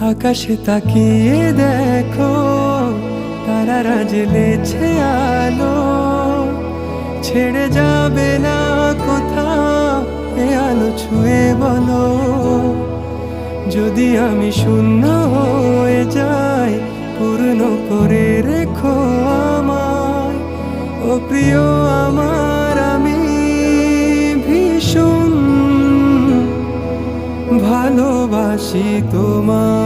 আকাশে তাকিয়ে দেখো, তারারা জ্বেলেছে আলো। ছেড়ে যাবে না কোথাও এ আলো ছুঁয়ে বলো। যদি আমি শূন্য হয়ে যাই, পূর্ণ করে রেখো আমায়। ও প্রিয় আমার, আমি ভীষণ ভালোবাসি তোমায়।